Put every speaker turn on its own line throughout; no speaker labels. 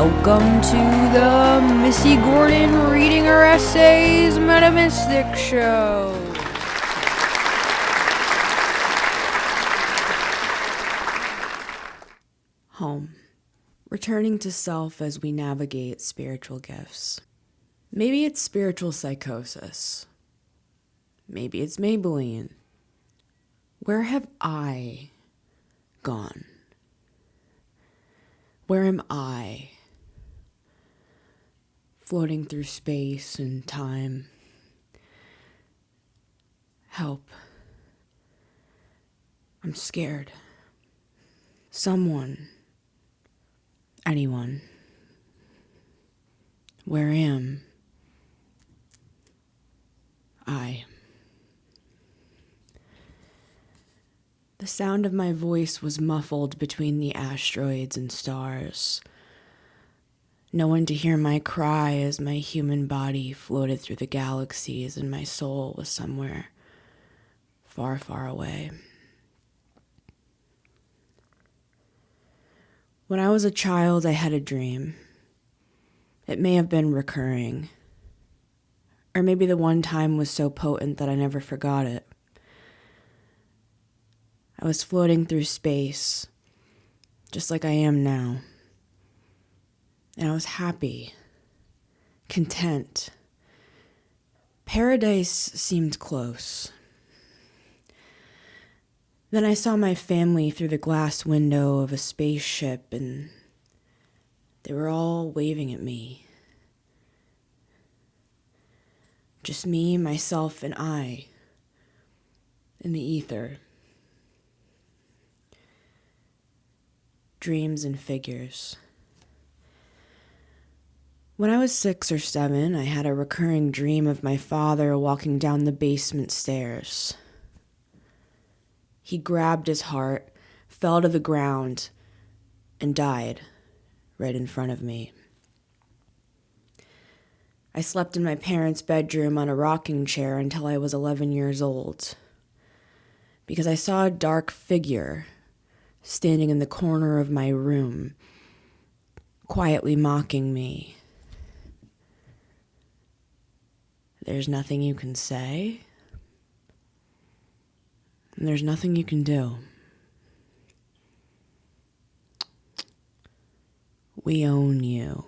Welcome to the Missy Gordon reading her essays Metamystic Show. Home. Returning to self as we navigate spiritual gifts. Maybe it's spiritual psychosis. Maybe it's Maybelline. Where have I gone? Where am I? Floating through space and time. Help. I'm scared. Someone. Anyone. Where am I? The sound of my voice was muffled between the asteroids and stars. No one to hear my cry as my human body floated through the galaxies and my soul was somewhere far, far away. When I was a child, I had a dream. It may have been recurring. Or maybe the one time was so potent that I never forgot it. I was floating through space, just like I am now. And I was happy, content. Paradise seemed close. Then I saw my family through the glass window of a spaceship, and they were all waving at me. Just me, myself, and I in the ether. Dreams and figures. When I was 6 or 7, I had a recurring dream of my father walking down the basement stairs. He grabbed his heart, fell to the ground, and died right in front of me. I slept in my parents' bedroom on a rocking chair until I was 11 years old, because I saw a dark figure standing in the corner of my room, quietly mocking me. There's nothing you can say, and there's nothing you can do. We own you.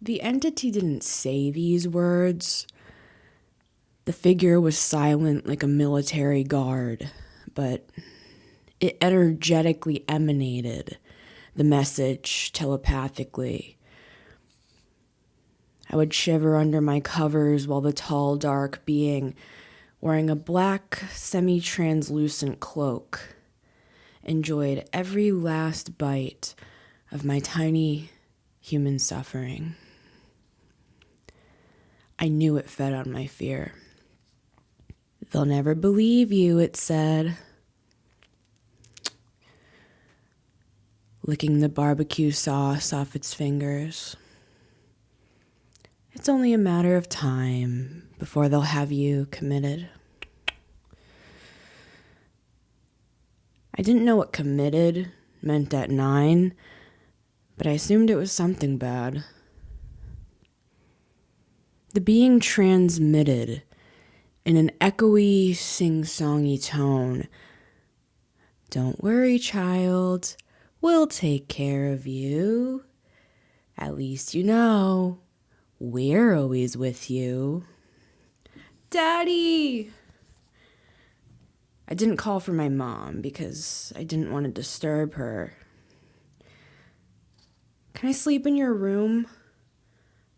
The entity didn't say these words. The figure was silent like a military guard, but it energetically emanated the message telepathically. I would shiver under my covers while the tall, dark being, wearing a black, semi-translucent cloak, enjoyed every last bite of my tiny human suffering. I knew it fed on my fear. They'll never believe you, it said. Licking the barbecue sauce off its fingers. It's only a matter of time before they'll have you committed. I didn't know what committed meant at 9, but I assumed it was something bad. The being transmitted in an echoey, sing-songy tone. Don't worry, child. We'll take care of you. At least you know we're always with you. Daddy! I didn't call for my mom because I didn't want to disturb her. Can I sleep in your room?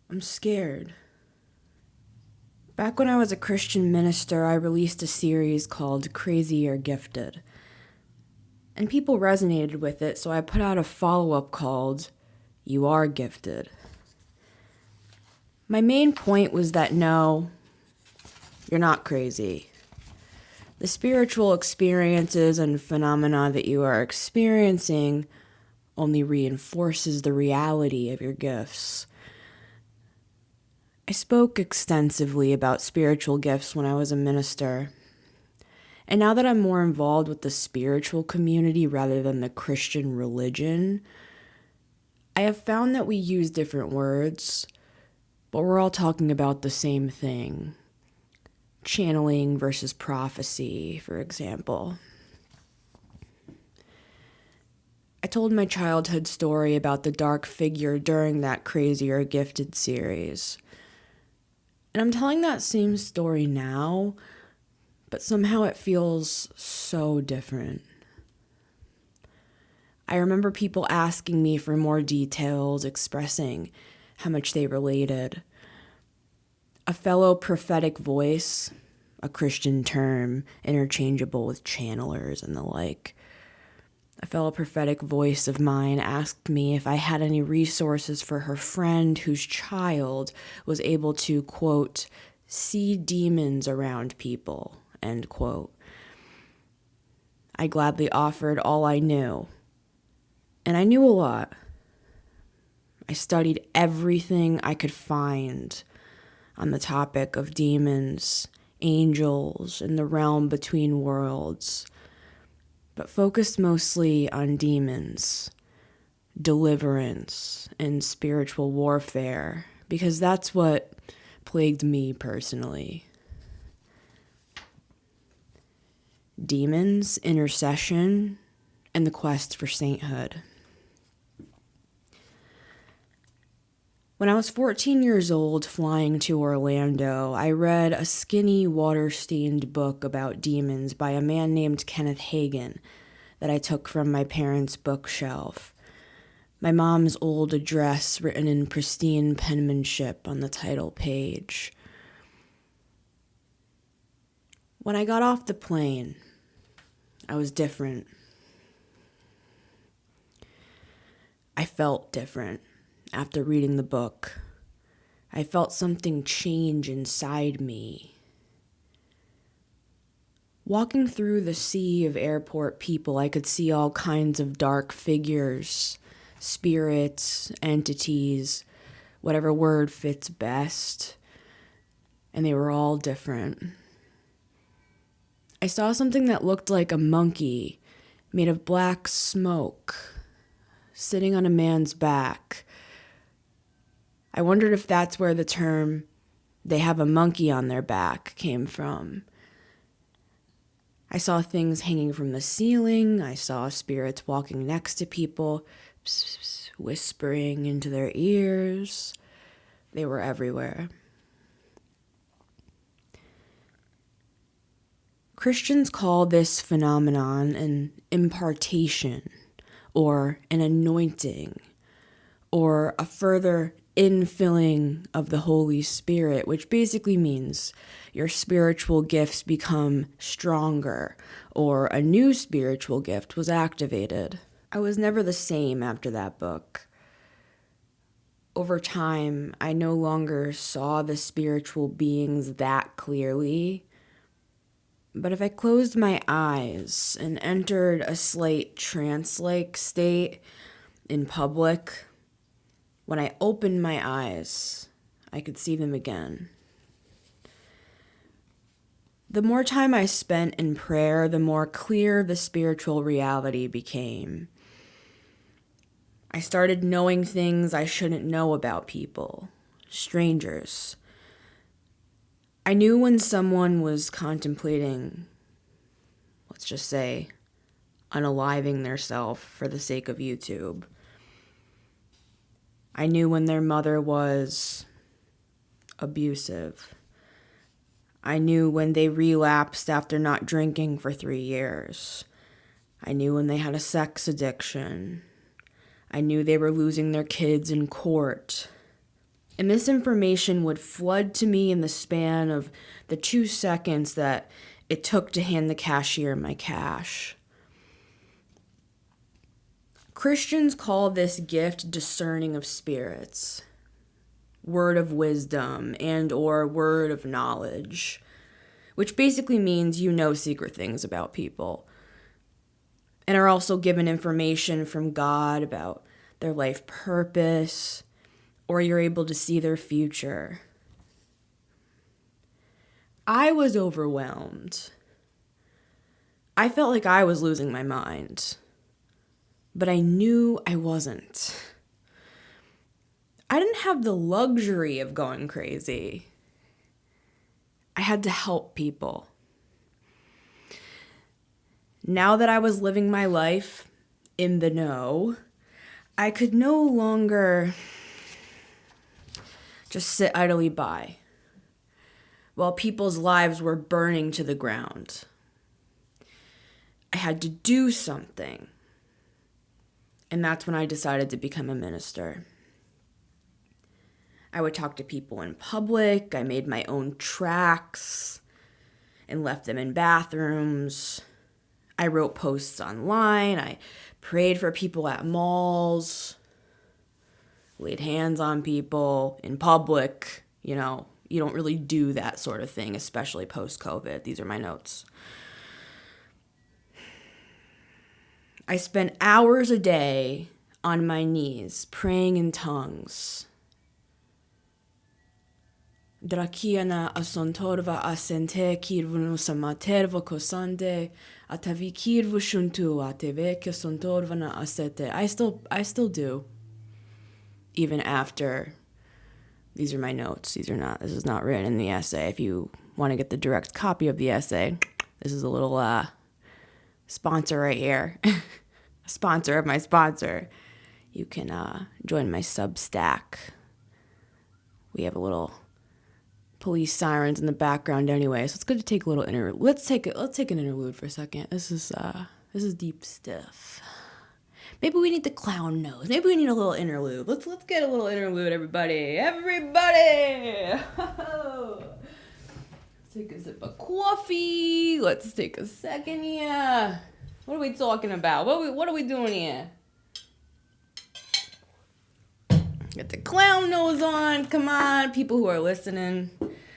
I'm scared. Back when I was a Christian minister, I released a series called Crazy or Gifted. And people resonated with it, so I put out a follow-up called You Are Gifted. My main point was that no, you're not crazy. The spiritual experiences and phenomena that you are experiencing only reinforces the reality of your gifts. I spoke extensively about spiritual gifts when I was a minister. And now that I'm more involved with the spiritual community rather than the Christian religion, I have found that we use different words, but we're all talking about the same thing. Channeling versus prophecy, for example. I told my childhood story about the dark figure during that Crazy or Gifted series. And I'm telling that same story now, but somehow it feels so different. I remember people asking me for more details, expressing how much they related. A fellow prophetic voice, a Christian term interchangeable with channelers and the like, a fellow prophetic voice of mine asked me if I had any resources for her friend whose child was able to, quote, see demons around people, end quote. I gladly offered all I knew. And I knew a lot. I studied everything I could find on the topic of demons, angels, and the realm between worlds, but focused mostly on demons, deliverance, and spiritual warfare, because that's what plagued me personally. Demons, intercession, and the quest for sainthood. When I was 14 years old, flying to Orlando, I read a skinny, water-stained book about demons by a man named Kenneth Hagin that I took from my parents' bookshelf. My mom's old address written in pristine penmanship on the title page. When I got off the plane, I was different. I felt different. After reading the book, I felt something change inside me. Walking through the sea of airport people, I could see all kinds of dark figures, spirits, entities, whatever word fits best, and they were all different. I saw something that looked like a monkey made of black smoke sitting on a man's back. I wondered if that's where the term, they have a monkey on their back, came from. I saw things hanging from the ceiling. I saw spirits walking next to people, whispering into their ears. They were everywhere. Christians call this phenomenon an impartation, or an anointing, or a further infilling of the Holy Spirit, which basically means your spiritual gifts become stronger, or a new spiritual gift was activated. I was never the same after that book. Over time, I no longer saw the spiritual beings that clearly, but if I closed my eyes and entered a slight trance-like state in public, when I opened my eyes, I could see them again. The more time I spent in prayer, the more clear the spiritual reality became. I started knowing things I shouldn't know about people, strangers. I knew when someone was contemplating, let's just say, unaliving theirself for the sake of YouTube. I knew when their mother was abusive. I knew when they relapsed after not drinking for 3 years. I knew when they had a sex addiction. I knew they were losing their kids in court. And this information would flood to me in the span of the 2 seconds that it took to hand the cashier my cash. Christians call this gift discerning of spirits, word of wisdom, and or word of knowledge, which basically means you know secret things about people, and are also given information from God about their life purpose, or you're able to see their future. I was overwhelmed. I felt like I was losing my mind. But I knew I wasn't. I didn't have the luxury of going crazy. I had to help people. Now that I was living my life in the know, I could no longer just sit idly by while people's lives were burning to the ground. I had to do something. And that's when I decided to become a minister. I would talk to people in public. I made my own tracts and left them in bathrooms. I wrote posts online. I prayed for people at malls. Laid hands on people in public. You know, you don't really do that sort of thing, especially post-COVID. These are my notes. I spent hours a day on my knees praying in tongues. Drakiana asontorva asente kirvunu samatervo kosande atavi kirvu shuntu ateve kesontorvana asete. I still do. Even after, these are my notes. This is not written in the essay. If you want to get the direct copy of the essay, this is a little sponsor right here. Sponsor of my sponsor. You can join my Substack. We have a little police sirens in the background anyway, so it's good to take a little interlude. Let's take an interlude for a second. This is deep stuff. Maybe we need the clown nose. Maybe we need a little interlude. Let's get a little interlude, everybody. Everybody! Let's take a sip of coffee. Let's take a second here. What are we talking about? What are we doing here? Get the clown nose on. Come on, people who are listening.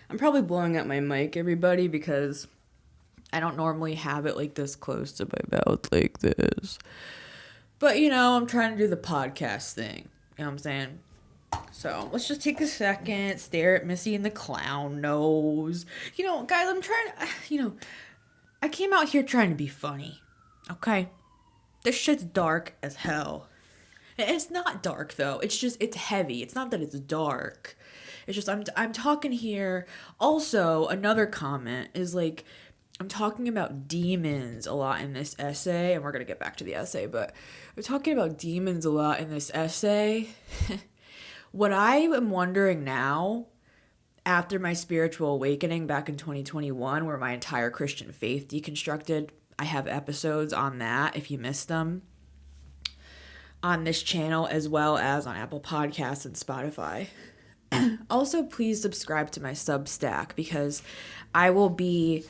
I'm probably blowing up my mic, everybody, because I don't normally have it like this close to my mouth like this. But, you know, I'm trying to do the podcast thing. You know what I'm saying? So let's just take a second, stare at Missy in the clown nose. You know, guys, I came out here trying to be funny. Okay? This shit's dark as hell. It's not dark, though. It's heavy. It's not that it's dark. It's just, I'm talking here. Also, another comment is like, I'm talking about demons a lot in this essay, and we're going to get back to the essay, but I'm talking about demons a lot in this essay. What I am wondering now, after my spiritual awakening back in 2021, where my entire Christian faith deconstructed, I have episodes on that if you missed them, on this channel as well as on Apple Podcasts and Spotify. Also, please subscribe to my Substack, because I will be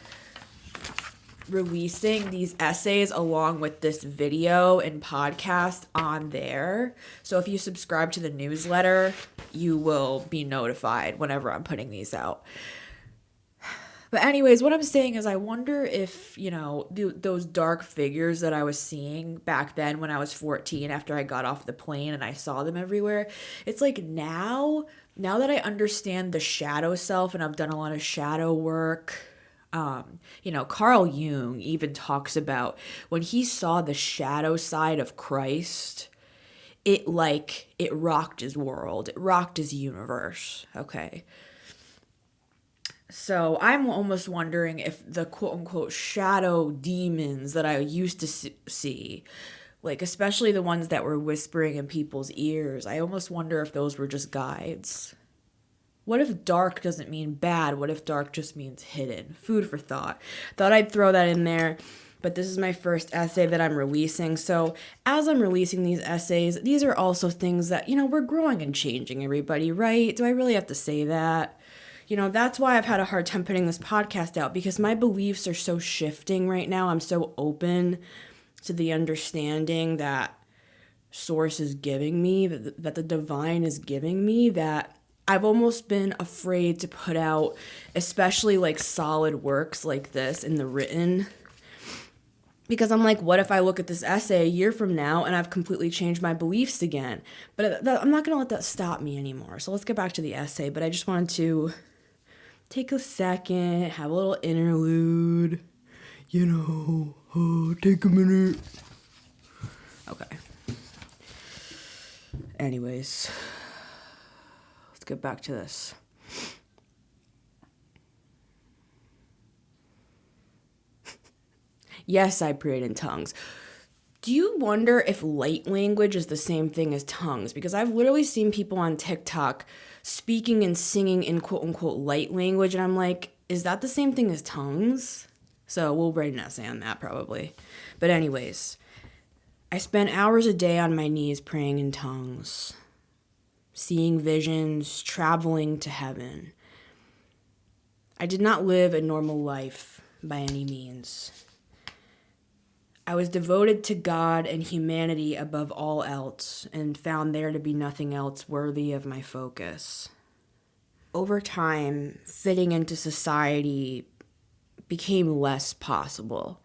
releasing these essays along with this video and podcast on there. So if you subscribe to the newsletter, you will be notified whenever I'm putting these out. But anyways, what I'm saying is I wonder if, you know, those dark figures that I was seeing back then when I was 14 after I got off the plane and I saw them everywhere, it's like now that I understand the shadow self and I've done a lot of shadow work, you know, Carl Jung even talks about when he saw the shadow side of Christ, it rocked his world. It rocked his universe. Okay. So I'm almost wondering if the quote-unquote shadow demons that I used to see, like especially the ones that were whispering in people's ears, I almost wonder if those were just guides. What if dark doesn't mean bad? What if dark just means hidden? Food for thought. Thought I'd throw that in there, but this is my first essay that I'm releasing. So as I'm releasing these essays, these are also things that, you know, we're growing and changing, everybody, right? Do I really have to say that? You know, that's why I've had a hard time putting this podcast out, because my beliefs are so shifting right now. I'm so open to the understanding that Source is giving me, that the divine is giving me, that I've almost been afraid to put out, especially like solid works like this in the written, because I'm like, what if I look at this essay a year from now and I've completely changed my beliefs again? But I'm not going to let that stop me anymore. So let's get back to the essay. But I just wanted to take a second, have a little interlude, you know, take a minute. Okay. Anyways, get back to this. Yes, I prayed in tongues. Do you wonder if light language is the same thing as tongues? Because I've literally seen people on TikTok speaking and singing in quote-unquote light language, and I'm like, is that the same thing as tongues? So we'll write an essay on that probably. But anyways, I spent hours a day on my knees praying in tongues, seeing visions, traveling to heaven. I did not live a normal life by any means. I was devoted to God and humanity above all else and found there to be nothing else worthy of my focus. Over time, fitting into society became less possible.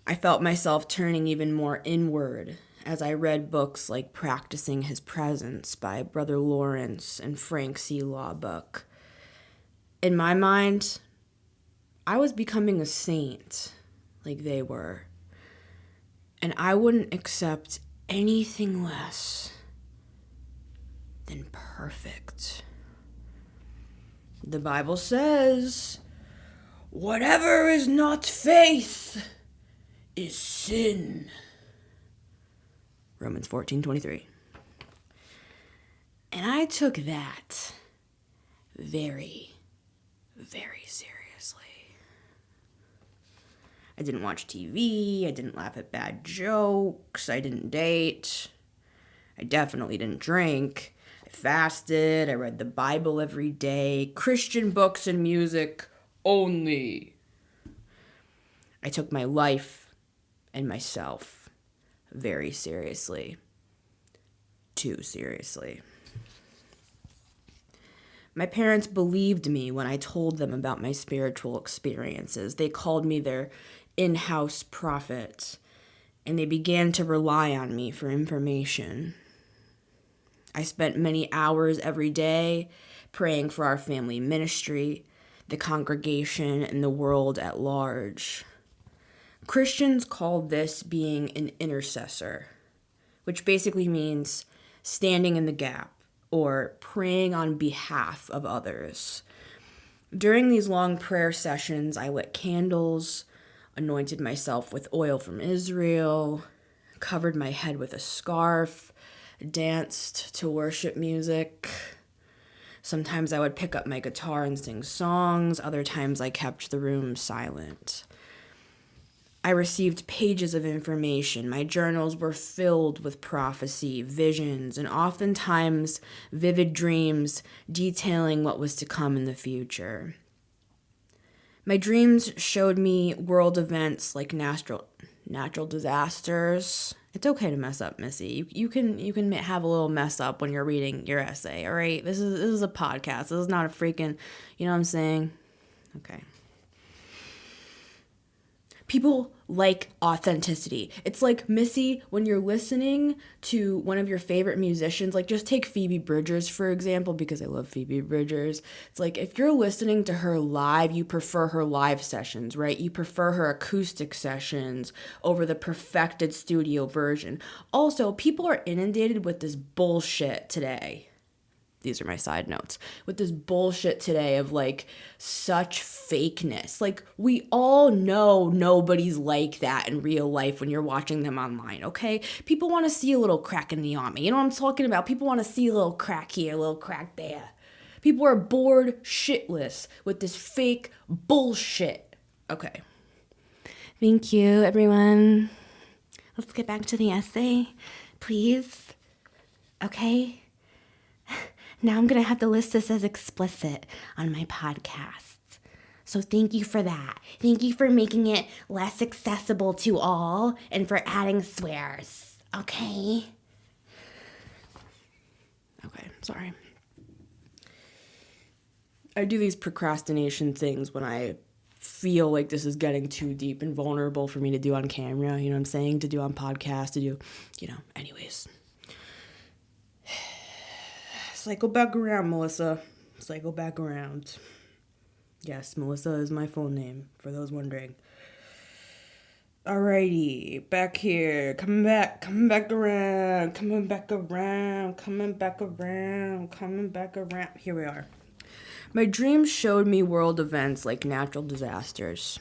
I felt myself turning even more inward as I read books like Practicing His Presence by Brother Lawrence and Frank C. Lawbuck. In my mind, I was becoming a saint like they were, and I wouldn't accept anything less than perfect. The Bible says, whatever is not faith is sin. Romans 14:23. And I took that very, very seriously. I didn't watch TV, I didn't laugh at bad jokes, I didn't date, I definitely didn't drink, I fasted, I read the Bible every day, Christian books and music only. I took my life and myself very seriously. Too seriously. My parents believed me when I told them about my spiritual experiences. They called me their in-house prophet, and they began to rely on me for information. I spent many hours every day praying for our family ministry, the congregation, and the world at large. Christians call this being an intercessor, which basically means standing in the gap or praying on behalf of others. During these long prayer sessions, I lit candles, anointed myself with oil from Israel, covered my head with a scarf, danced to worship music. Sometimes I would pick up my guitar and sing songs. Other times I kept the room silent. I received pages of information. My journals were filled with prophecy, visions, and oftentimes vivid dreams detailing what was to come in the future. My dreams showed me world events like natural disasters. It's okay to mess up, Missy. You can have a little mess up when you're reading your essay, all right? This is a podcast. This is not a freaking, you know what I'm saying? Okay. People like authenticity. It's like, Missy, when you're listening to one of your favorite musicians, like just take Phoebe Bridgers, for example, because I love Phoebe Bridgers. It's like, if you're listening to her live, you prefer her live sessions, right? You prefer her acoustic sessions over the perfected studio version. Also, people are inundated with this bullshit today. These are my side notes, with this bullshit today of like such fakeness. Like, we all know nobody's like that in real life when you're watching them online, okay? People want to see a little crack in the army. You know what I'm talking about? People want to see a little crack here, a little crack there. People are bored shitless with this fake bullshit. Okay. Thank you, everyone. Let's get back to the essay, please. Okay? Now I'm going to have to list this as explicit on my podcast. So thank you for that. Thank you for making it less accessible to all and for adding swears. Okay? Okay, sorry. I do these procrastination things when I feel like this is getting too deep and vulnerable for me to do on camera. You know what I'm saying? To do on podcast, to do, anyways. Cycle back around, Melissa. Cycle back around. Yes, Melissa is my full name, for those wondering. Alrighty, back here. Coming back around. Here we are. My dreams showed me world events like natural disasters,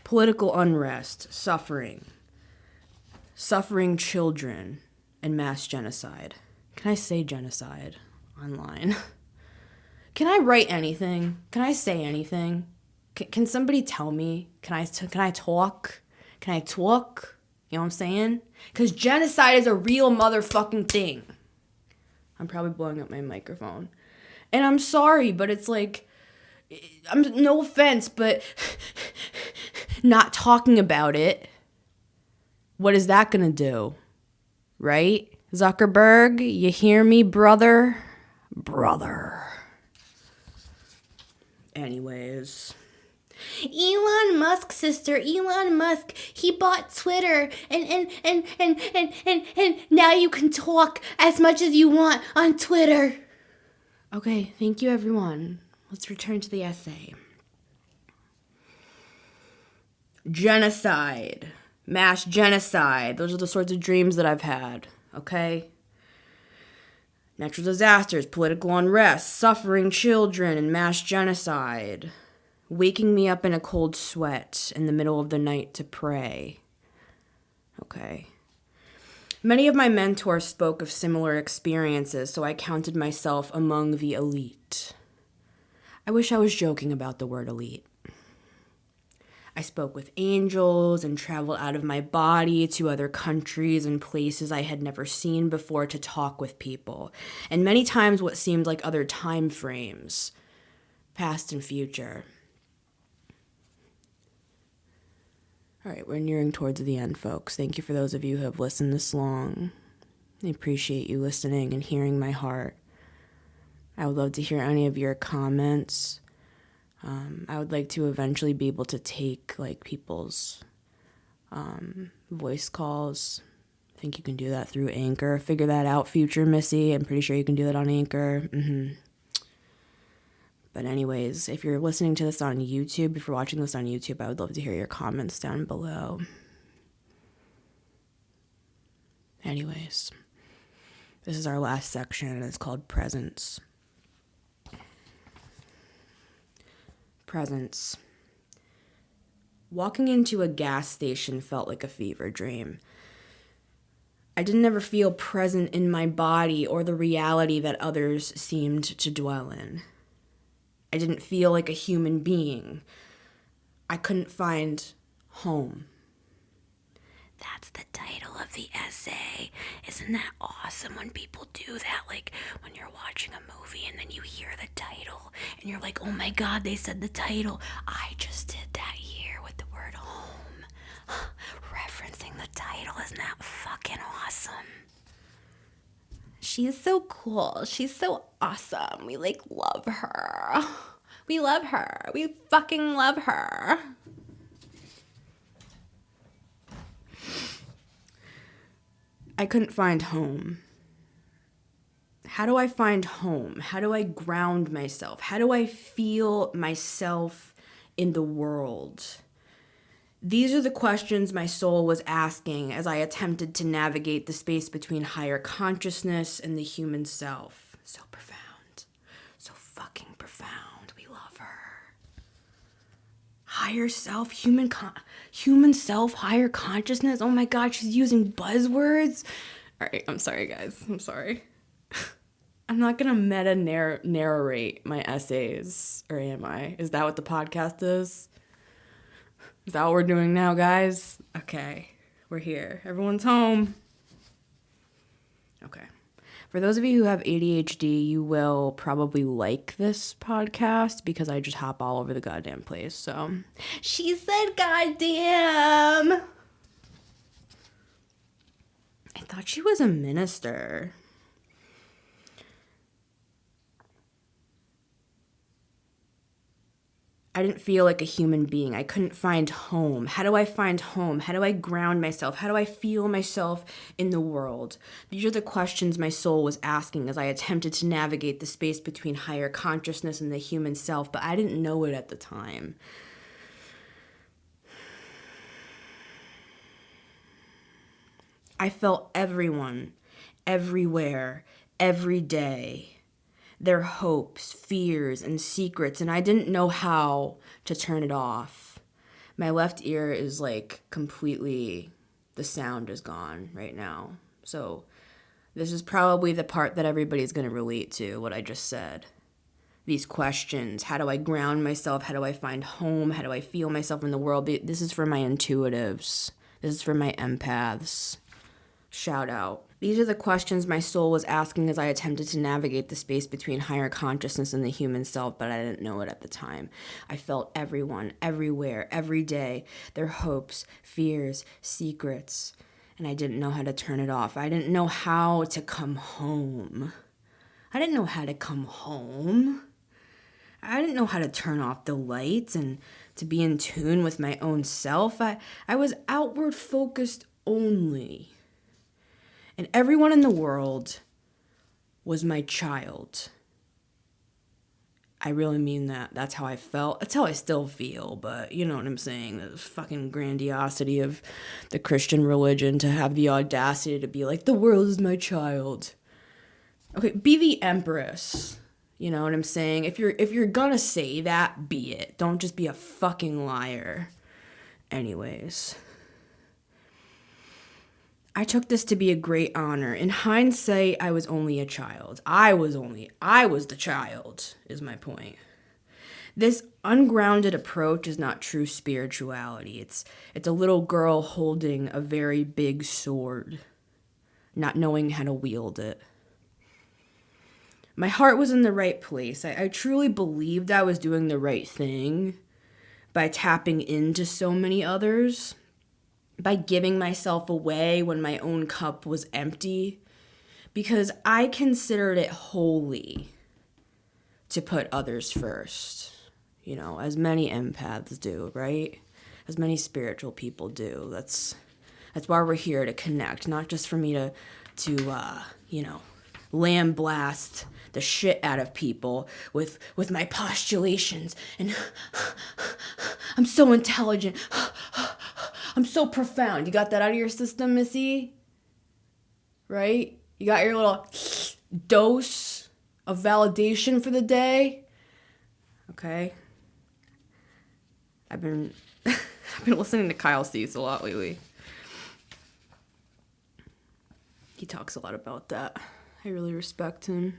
political unrest, suffering children, and mass genocide. Can I say genocide online? Can I write anything? Can I say anything? Can somebody tell me? Can I talk? Can I talk? You know what I'm saying? Because genocide is a real motherfucking thing. I'm probably blowing up my microphone. And I'm sorry, but it's like, no offense, but not talking about it, what is that gonna do? Right? Zuckerberg, you hear me, brother? Brother. Anyways. Elon Musk, sister, Elon Musk, he bought Twitter and now you can talk as much as you want on Twitter. Okay, thank you everyone. Let's return to the essay. Genocide. Mass genocide. Those are the sorts of dreams that I've had, okay? Natural disasters, political unrest, suffering children, and mass genocide. Waking me up in a cold sweat in the middle of the night to pray. Okay. Many of my mentors spoke of similar experiences, so I counted myself among the elite. I wish I was joking about the word elite. I spoke with angels and traveled out of my body to other countries and places I had never seen before to talk with people, and many times what seemed like other time frames, past and future. All right, we're nearing towards the end, folks. Thank you for those of you who have listened this long. I appreciate you listening and hearing my heart. I would love to hear any of your comments. I would like to eventually be able to take people's voice calls. I think you can do that through Anchor. Figure that out, future Missy. I'm pretty sure you can do that on Anchor. But anyways, if you're listening to this on YouTube, if you're watching this on YouTube, I would love to hear your comments down below. Anyways, this is our last section, and it's called Presence. Presence. Walking into a gas station felt like a fever dream. I didn't ever feel present in my body or the reality that others seemed to dwell in. I didn't feel like a human being. I couldn't find home. That's the title of the essay. Isn't that awesome when people do that? Like when you're watching a movie and then you hear the title and you're like, oh my God, they said the title. I just did that here with the word home. Referencing the title. Isn't that fucking awesome? She's so cool. She's so awesome. We love her. We love her. We fucking love her. I couldn't find home. How do I find home? How do I ground myself? How do I feel myself in the world? These are the questions my soul was asking as I attempted to navigate the space between higher consciousness and the human self. So profound. So fucking profound. We love her. Higher self, human self, higher consciousness. Oh my God, she's using buzzwords. All right, I'm sorry, guys. I'm sorry. I'm not going to narrate my essays, or am I? Is that what the podcast is? Is that what we're doing now, guys? Okay, we're here. Everyone's home. Okay. For those of you who have ADHD, you will probably like this podcast because I just hop all over the goddamn place. So, she said goddamn. I thought she was a minister. I didn't feel like a human being. I couldn't find home. How do I find home? How do I ground myself? How do I feel myself in the world? These are the questions my soul was asking as I attempted to navigate the space between higher consciousness and the human self, but I didn't know it at the time. I felt everyone, everywhere, every day, their hopes, fears, and secrets, and I didn't know how to turn it off. My left ear is like completely, the sound is gone right now. So this is probably the part that everybody's going to relate to, what I just said. These questions, how do I ground myself? How do I find home? How do I feel myself in the world? This is for my intuitives. This is for my empaths. Shout out. These are the questions my soul was asking as I attempted to navigate the space between higher consciousness and the human self, but I didn't know it at the time. I felt everyone, everywhere, every day, their hopes, fears, secrets, and I didn't know how to turn it off. I didn't know how to come home. I didn't know how to come home. I didn't know how to turn off the lights and to be in tune with my own self. I was outward focused only. And everyone in the world was my child. I really mean that. That's how I felt. That's how I still feel, but you know what I'm saying? The fucking grandiosity of the Christian religion to have the audacity to be like, the world is my child. Okay, be the empress. You know what I'm saying? If you're gonna say that, be it. Don't just be a fucking liar. Anyways. I took this to be a great honor. In hindsight, I was only a child. I was the child, is my point. This ungrounded approach is not true spirituality. It's a little girl holding a very big sword, not knowing how to wield it. My heart was in the right place. I truly believed I was doing the right thing by tapping into so many others. By giving myself away when my own cup was empty, because I considered it holy to put others first, you know, as many empaths do, right? As many spiritual people do. That's why we're here, to connect, not just for me to lambaste the shit out of people with my postulations and I'm so intelligent. I'm so profound. You got that out of your system, Missy? Right? You got your little dose of validation for the day? Okay. I've been listening to Kyle Cease a lot lately. He talks a lot about that. I really respect him.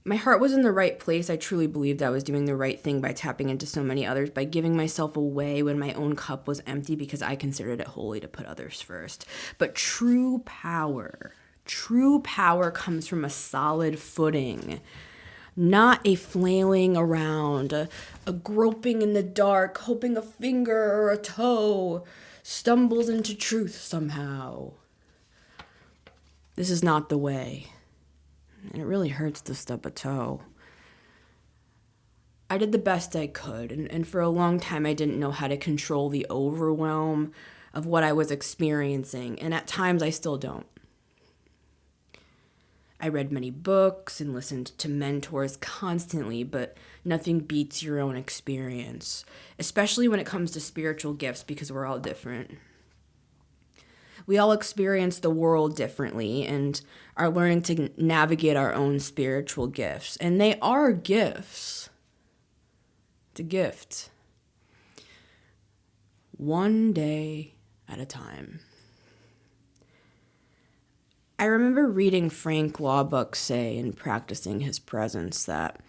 My heart was in the right place. I truly believed I was doing the right thing by tapping into so many others, by giving myself away when my own cup was empty, because I considered it holy to put others first. But true power comes from a solid footing, not a flailing around, a groping in the dark, hoping a finger or a toe stumbles into truth somehow. This is not the way. And it really hurts to stub a toe. I did the best I could, and for a long time I didn't know how to control the overwhelm of what I was experiencing, and at times I still don't. I read many books and listened to mentors constantly, but nothing beats your own experience, especially when it comes to spiritual gifts, because we're all different. We all experience the world differently and are learning to navigate our own spiritual gifts. And they are gifts. It's a gift. One day at a time. I remember reading Frank Laubach say and practicing his presence that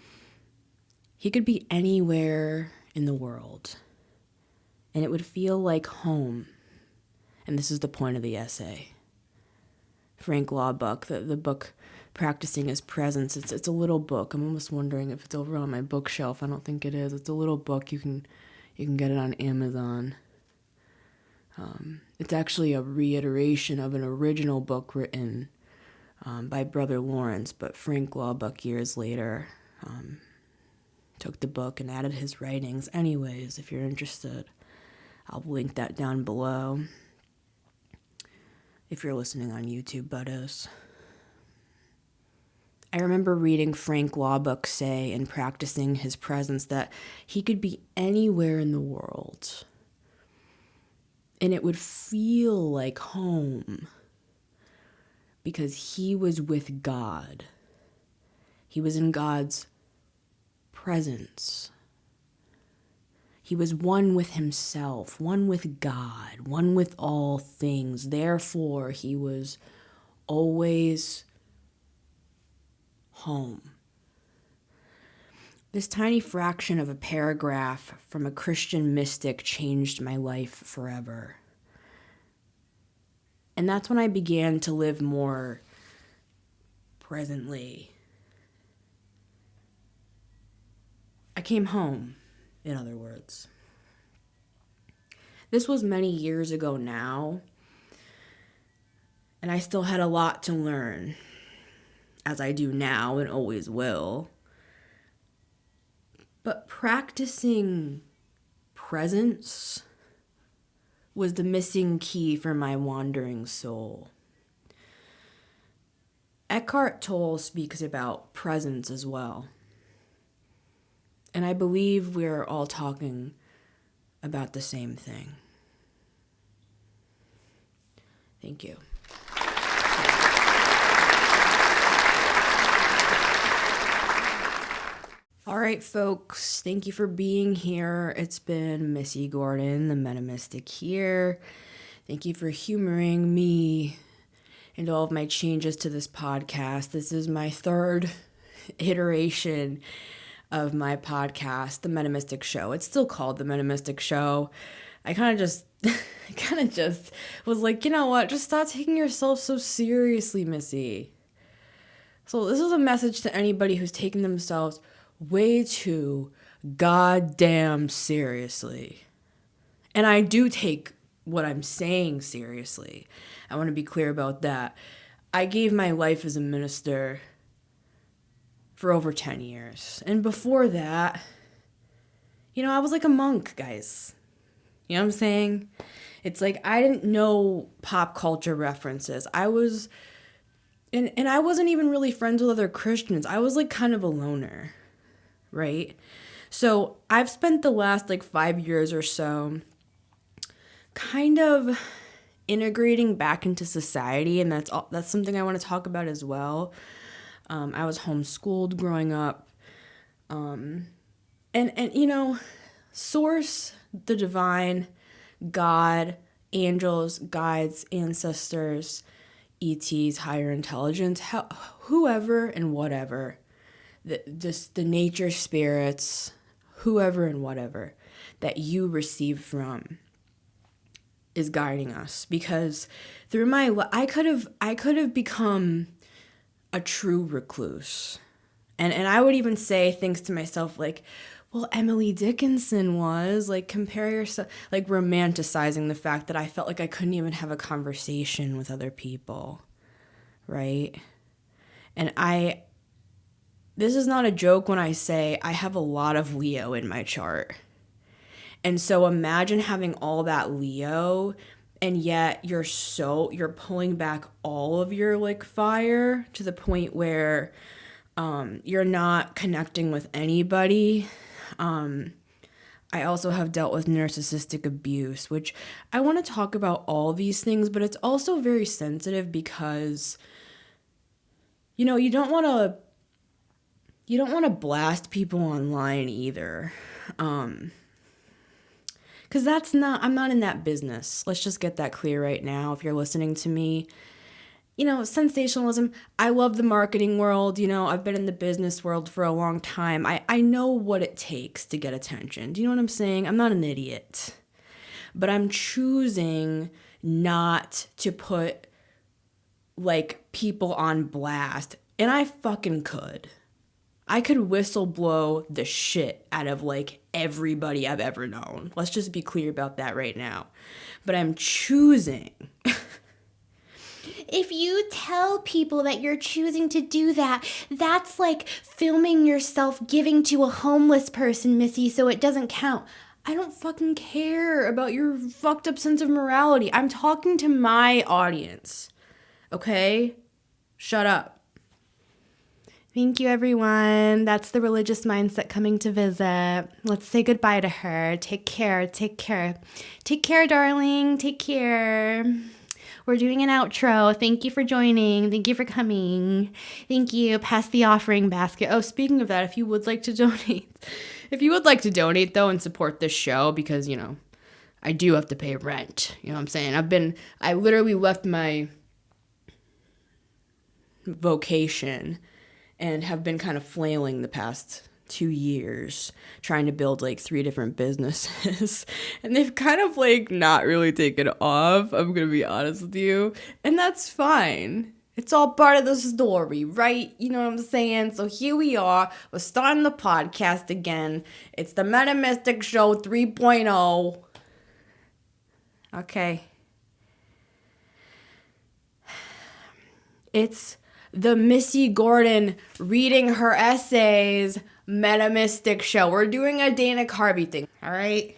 he could be anywhere in the world and it would feel like home. And this is the point of the essay. Frank Laubach, the book Practicing His Presence, it's a little book. I'm almost wondering if it's over on my bookshelf. I don't think it is. It's a little book. You can get it on Amazon. It's actually a reiteration of an original book written by Brother Lawrence, but Frank Laubach years later took the book and added his writings. Anyways, if you're interested, I'll link that down below. If you're listening on YouTube, that is. I remember reading Frank Laubach say and practicing his presence that he could be anywhere in the world And it would feel like home because he was with God. He was in God's presence. He was one with himself, one with God, one with all things. Therefore, he was always home. This tiny fraction of a paragraph from a Christian mystic changed my life forever. And that's when I began to live more presently. I came home, in other words. This was many years ago now, and I still had a lot to learn, as I do now and always will. But practicing presence was the missing key for my wandering soul. Eckhart Tolle speaks about presence as well. And I believe we're all talking about the same thing. Thank you. All right, folks, thank you for being here. It's been Missy Gordon, the Metamystic here. Thank you for humoring me and all of my changes to this podcast. This is my third iteration of my podcast, The Metamystic Show. It's still called The Metamystic Show. I kind of just was like, you know what? Just stop taking yourself so seriously, Missy. So this is a message to anybody who's taking themselves way too goddamn seriously. And I do take what I'm saying seriously. I want to be clear about that. I gave my life as a minister for over 10 years. And before that, I was like a monk, guys. You know what I'm saying? It's like I didn't know pop culture references. I was, and I wasn't even really friends with other Christians. I was like kind of a loner, right? So I've spent the last 5 years or so kind of integrating back into society, and that's something I want to talk about as well. I was homeschooled growing up, and source, the divine, God, angels, guides, ancestors, ETs, higher intelligence, whoever and whatever, the nature spirits, whoever and whatever that you receive from is guiding us. Because through my life, I could have become a true recluse. And I would even say things to myself like, well, Emily Dickinson was, compare yourself, romanticizing the fact that I felt like I couldn't even have a conversation with other people, right? And this is not a joke when I say I have a lot of Leo in my chart. And so imagine having all that Leo, and yet you're pulling back all of your fire to the point where you're not connecting with anybody. I also have dealt with narcissistic abuse, which I want to talk about all these things, but it's also very sensitive because, you don't want to blast people online either. Because I'm not in that business. Let's just get that clear right now. If you're listening to me, sensationalism. I love the marketing world. I've been in the business world for a long time. I know what it takes to get attention. Do you know what I'm saying? I'm not an idiot. But I'm choosing not to put, people on blast. And I fucking could. I could whistle blow the shit out of, everybody I've ever known. Let's just be clear about that right now. But I'm choosing. If you tell people that you're choosing to do that, that's like filming yourself giving to a homeless person, Missy, so it doesn't count. I don't fucking care about your fucked up sense of morality. I'm talking to my audience. Okay? Shut up. Thank you, everyone. That's the religious mindset coming to visit. Let's say goodbye to her. Take care. Take care. Take care, darling. Take care. We're doing an outro. Thank you for joining. Thank you for coming. Thank you. Pass the offering basket. Oh, speaking of that, if you would like to donate, though, and support this show, because, I do have to pay rent. You know what I'm saying? I literally left my vocation and have been kind of flailing the past 2 years trying to build 3 different businesses. And they've kind of not really taken off. I'm going to be honest with you. And that's fine. It's all part of the story, right? You know what I'm saying? So here we are. We're starting the podcast again. It's the Meta Show 3.0. Okay. It's the Missy Gordon reading her essays Meta Show. We're doing a Dana Carvey thing, all right?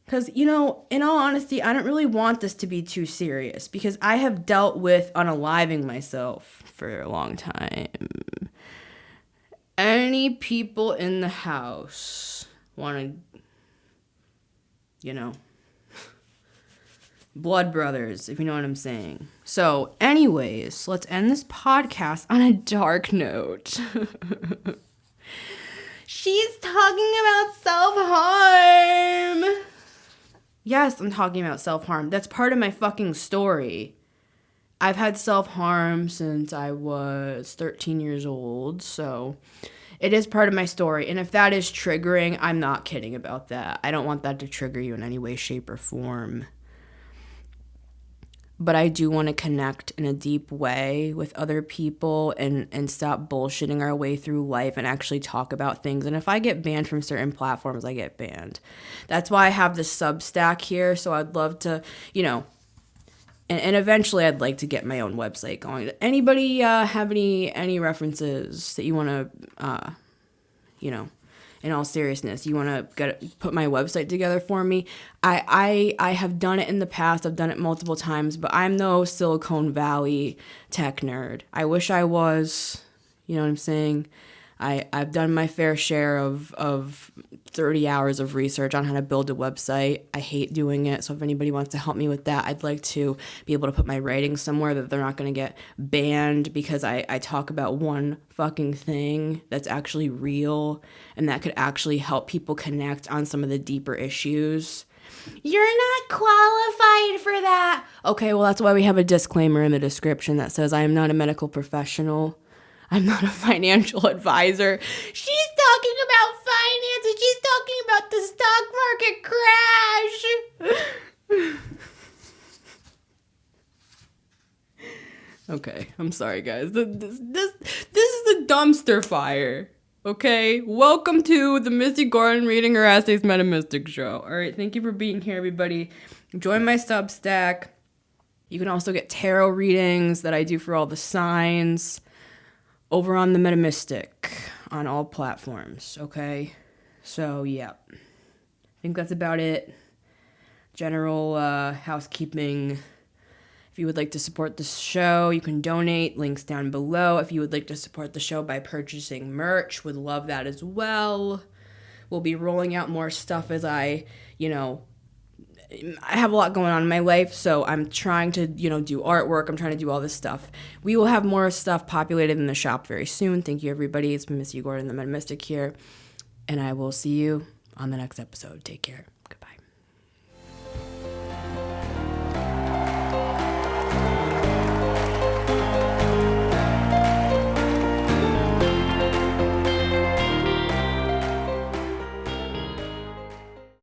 Because, in all honesty, I don't really want this to be too serious because I have dealt with unaliving myself for a long time. Any people in the house want to, blood brothers, if you know what I'm saying. So, anyways, let's end this podcast on a dark note. She's talking about self-harm. Yes, I'm talking about self-harm. That's part of my fucking story. I've had self-harm since I was 13 years old, so it is part of my story. And if that is triggering, I'm not kidding about that. I don't want that to trigger you in any way, shape, or form. But I do want to connect in a deep way with other people and stop bullshitting our way through life and actually talk about things. And if I get banned from certain platforms, I get banned. That's why I have this Substack here. So I'd love to, and eventually I'd like to get my own website going. Anybody have any references that you want to, in all seriousness, you want to put my website together for me? I have done it in the past. I've done it multiple times, but I'm no Silicon Valley tech nerd. I wish I was. You know what I'm saying? I've done my fair share of 30 hours of research on how to build a website. I hate doing it, so if anybody wants to help me with that, I'd like to be able to put my writing somewhere that they're not going to get banned because I talk about one fucking thing that's actually real and that could actually help people connect on some of the deeper issues. You're not qualified for that. Okay, well, that's why we have a disclaimer in the description that says I am not a medical professional. I'm not a financial advisor. She's talking about finances. She's talking about the stock market crash. Okay, I'm sorry, guys. This is a dumpster fire. Okay, welcome to the Missy Gordon reading her essays Meta Show. All right, thank you for being here, everybody. Join my Substack. You can also get tarot readings that I do for all the signs over on the Meta on all platforms, okay? So, yeah. I think that's about it. General housekeeping. If you would like to support the show, you can donate. Links down below. If you would like to support the show by purchasing merch, would love that as well. We'll be rolling out more stuff as I have a lot going on in my life, so I'm trying to, do artwork. I'm trying to do all this stuff. We will have more stuff populated in the shop very soon. Thank you, everybody. It's Missy Gordon, the Meta here, and I will see you on the next episode. Take care.